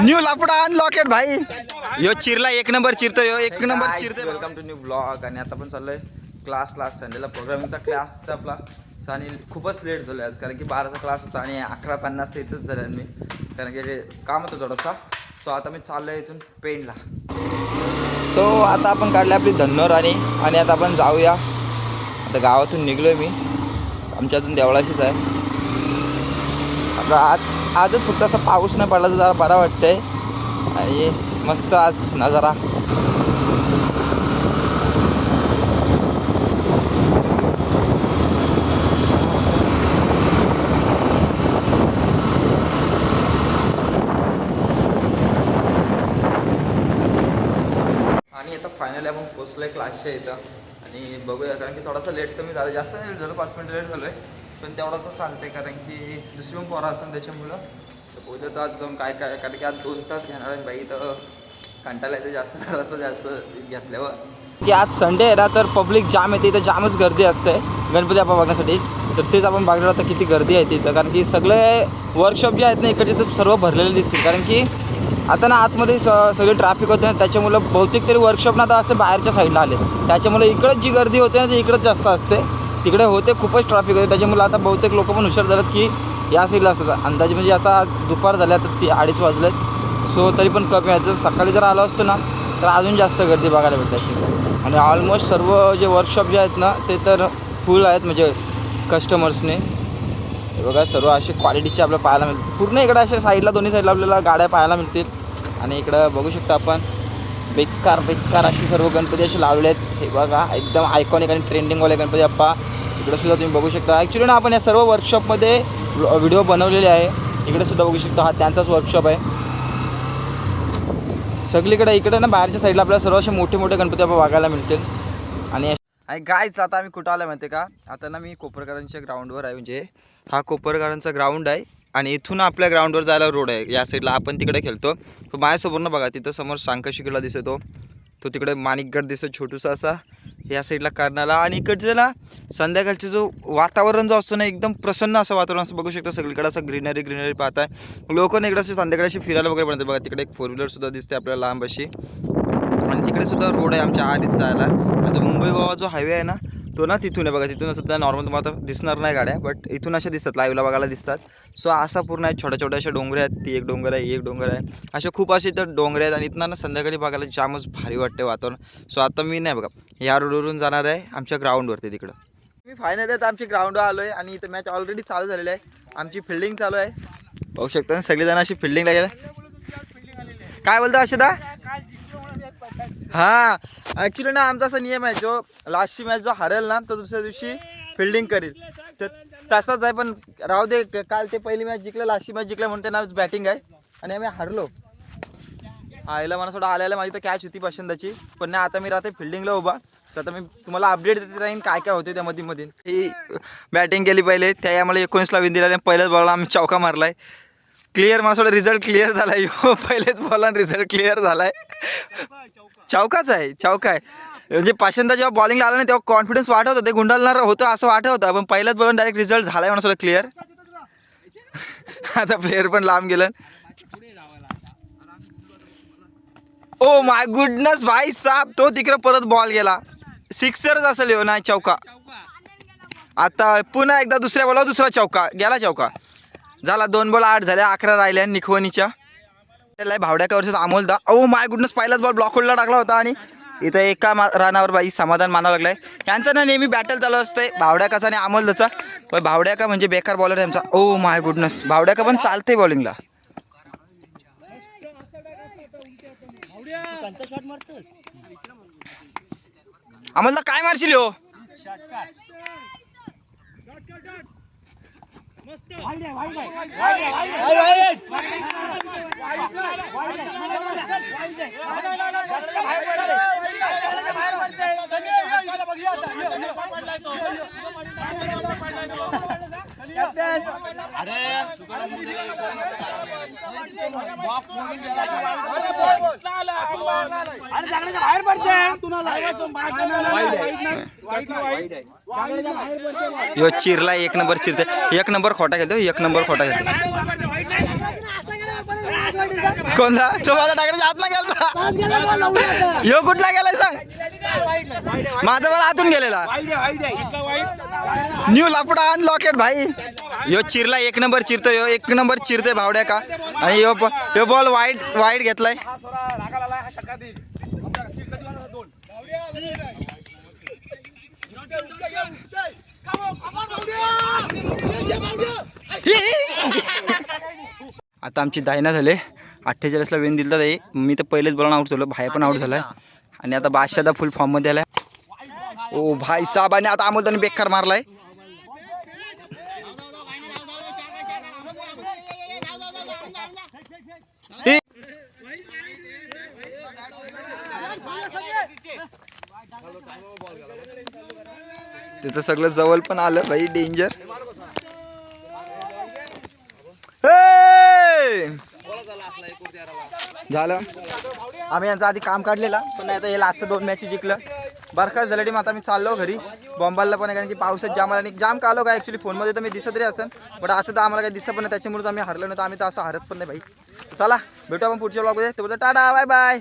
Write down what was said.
New लापडा unlocked भाई. यो चिरला एक number चिरतो यो एक नंबर चिरतो. Welcome to new blog. आणि आता पण चाललोय क्लासला. संडेला प्रोग्रामिंगचा क्लास होता आपला. आणि खूपच लेट झालो आज कारण की 12चा क्लास होता आणि 11:50 इथंच झालं मी कारण की काम होतं थोडासा. सो आता मी चाललोय इथून पेणला. सो आता आपण काढले आपली धन्नोर आणि आता आपण जाऊया. आता गावातून निघलोय मी. आमच्या अजून देवळाशीच आहे. आता आजच फक्त असा पाऊस नाही पडला तर जरा बरा वाटतंय आणि मस्त आज नजारा. आणि आता फायनली आपण पोचलोय क्लासच्या इथं आणि बघूया कारण की थोडासा लेट कमी झालं. जास्त नाही झालं 5 मिनिट लेट झालो आहे पण तेवढा तर चालतंय कारण की दुसरी पण पोरं असतात त्याच्यामुळं. तर उद्याचं आज जाऊन काय कारण की आज 2 तास घेणार आहे बाई. तर कंटाळा येते जास्त थोडंसं जास्त घेतल्यावर की आज संडे आहे ना तर पब्लिक जाम येते. इथं जामच गर्दी असते गणपती बाप्पा बघण्यासाठी. तर तेच आपण बघणार आता किती गर्दी आहे तिथं कारण की सगळे वर्कशॉप जे आहेत ना इकडचे तर सर्व भरलेले दिसतील कारण की आता ना आतमध्ये सगळे ट्रॅफिक होते ना त्याच्यामुळं बहुतेक तरी वर्कशॉप ना आता असे बाहेरच्या साईडला आले. त्याच्यामुळे इकडंच जी गर्दी होते ना ती इकडंच जास्त असते. तिकडे होते खूपच ट्रॅफिक होते त्याच्यामुळे आता बहुतेक लोक पण हुशार झालेत की या साईडला असतात. अंदाजे म्हणजे आता आज दुपार झाल्या तर 2:30 वाजलेत. सो तरी पण कमी आहे. जर सकाळी जर आलो असतो ना तर अजून जास्त गर्दी बघायला भेटायची. आणि ऑलमोस्ट सर्व जे वर्कशॉप जे आहेत ना ते तर फुल आहेत म्हणजे कस्टमर्सने. बघा सर्व असे क्वालिटीचे आपल्याला पाहायला मिळतील. पूर्ण इकडे अशा साईडला दोन्ही साईडला आपल्याला गाड्या पाहायला मिळतील. आणि इकडं बघू शकता आपण बेकार अशी सर्व गणपती असे लावले आहेत. हे बघा एकदम आयकॉनिक आणि ट्रेंडिंगवाले गणपती बाप्पा इकडे सुद्धा तुम्ही बघू शकता. ॲक्च्युली ना आपण या सर्व वर्कशॉपमध्ये व्हिडिओ बनवलेले आहे. इकडे सुद्धा बघू शकता हा त्यांचाच वर्कशॉप आहे. सगळीकडे इकडे ना बाहेरच्या साईडला आपल्याला सर्व असे मोठे मोठे गणपती बाप्पा बघायला मिळतील. आणि गायच आता आम्ही कुठं आलं माहिती का. आता ना मी कोपरकरांच्या ग्राउंडवर आहे. म्हणजे हा कोपरकरांचा ग्राउंड आहे आणि इथून आपल्या ग्राउंडवर जायला रोड आहे. या साईडला आपण तिकडे खेळतो. तो माझ्यासमोर ना बघा तिथं समोर सांकशिकडला दिसतो. तो तिकडे माणिकगड दिसतो छोटूसा असा या साईडला कर्नाला. आणि इकडचं ना संध्याकाळचं जो वातावरण जो असतो ना एकदम प्रसन्न असं वातावरण असं बघू शकता. सगळीकडे असं ग्रीनरी पाहताय. लोक ना इकडे असे संध्याकाळी अशी फिरायला वगैरे बनतात. बघा तिकडे एक 4 व्हीलरसुद्धा दिसते आपल्याला लांब अशी. आणि तिकडे सुद्धा रोड आहे आमच्या आधीच जायला. जो मुंबई गोवा जो हायवे आहे ना तो ना तिथून आहे बघा. तिथून सुद्धा नॉर्मल तुम्हाला दिसणार नाही गाड्या बट इथून अशा दिसतात लाईव्हला बघायला दिसतात. सो असा पूर्ण आहे छोट्या अशा डोंगर आहेत. ती एक डोंगर आहे एक डोंगर आहे अशा खूप असे इथं डोंगर आहेत. आणि इथनं ना संध्याकाळी बघायला जामच भारी वाटते वातावरण. सो आता मी नाही बघा या रोडवरून जाणार आहे आमच्या ग्राउंडवरती तिकडं. मी फायनली आता आमच्या ग्राउंडवर आलो आहे आणि इथं मॅच ऑलरेडी चालू झालेली आहे. आमची फिल्डिंग चालू आहे बघू शकता. सगळेजण अशी फिल्डिंग लागेल. काय बोलता अक्षदा. हां ॲक्च्युली ना आमचा असा नियम आहे जो लास्टची मॅच जो हरेल ना तो दुसऱ्या दिवशी फिल्डिंग करेल. तर तसाच आहे पण राहू दे. काल ते पहिली मॅच जिंकलं लास्टची मॅच जिंकलं म्हणून त्यांना बॅटिंग आहे आणि आम्ही हरलो. आईला मला थोडं आल्याला माझी तर कॅच होती पसंदाची पण नाही. आता मी राहते फिल्डिंगला उभा. तर आता मी तुम्हाला अपडेट देते राहीन काय होते त्या मध्ये. ही बॅटिंग केली पहिले त्या आम्हाला 19ला विन दिला. पहिल्याच बॉलला आम्ही चौका मारला आहे. क्लिअर मला थोडं रिझल्ट क्लिअर झाला आहे. पहिलेच बॉलला रिझल्ट क्लिअर झाला आहे. चौका आहे. म्हणजे पाचंदा जेव्हा बॉलिंगला आला नाही तेव्हा कॉन्फिडन्स वाटत होतं. ते गुंडाळणार होतं असं वाटत होतं पण पहिल्याच बॉलून डायरेक्ट रिझल्ट झाला आहे म्हणून सगळं क्लिअर. आता प्लेअर पण लांब गेलं. ओ माय गुडनेस भाई साहब तो तिकडे परत बॉल गेला. सिक्सरच असेल हो नाही चौका. आता पुन्हा एकदा दुसऱ्या बॉलवर दुसरा चौका गेला. चौका झाला. 2 बॉल 8 झाल्या. 11 राहिल्या निखवणीच्या. भावड्याका वर्सेस अमोलदा. ओ माय गुडनेस पहिलाच बॉल ब्लॉक होल्डला टाकला होता आणि इथं एका रनावर बाई समाधान मानावं लागलंय. यांचं ना नेहमी बॅटल चालू असते भावड्याकाचा आणि अमोलदाचा. पण भावड्याका म्हणजे बेकार बॉलर आहे आमचा. ओ माय गुडनेस भावड्याका पण चालते बॉलिंगला. अमोलदा काय मारशील हो. यो चिरला एक नंबर चिरते, एक नंबर खोटा घेतो, एक नंबर खोटा घेतो. कोणता तो माझा टाकण्याच्या हात ना गेलता, यो कुठला गेलाय सांग. माझा मला आतून गेलेला. न्यू लापडा आणि लॉकेट भाई. यो चिरला एक नंबर चिरतो, यो एक नंबर चिरते भावड्या का. आणि यो बॉल वाईट घेतलाय. आता आमची दायना झाले. 48ला वेन दिलता ते. मी तर पहिलेच बॉलून आउट झालो, भाई पण आउट झालाय. आणि आता बादशाह फुल फॉर्म मध्ये आलाय. ओ भाई साहेब, आणि आता अमोल त्याने बेकार मारलाय. त्याचं सगळं जवळ पण आलं भाई, डेंजर. झालं. आम्ही यांचा आधी काम काढलेला, पण आता याला असं 2 मॅच जिंकलं. बरखास्त झालं टीम. आता मी चाललो घरी. बॉम्बाला पण आहे, कारण की पावसात जाम आला. आणि जाम का आलो काय ॲक्च्युली फोनमध्ये तर मी दिसत तरी असेल, बट असं तर आम्हाला काही दिसत पण नाही. त्याच्यामुळे आम्ही हरलो नाही, तर आम्ही तर असं हरत पण नाही भाई. चला भेटू आपण पुढच्या ब्लॉगमध्ये. तोपर्यंत टाटा, बाय बाय.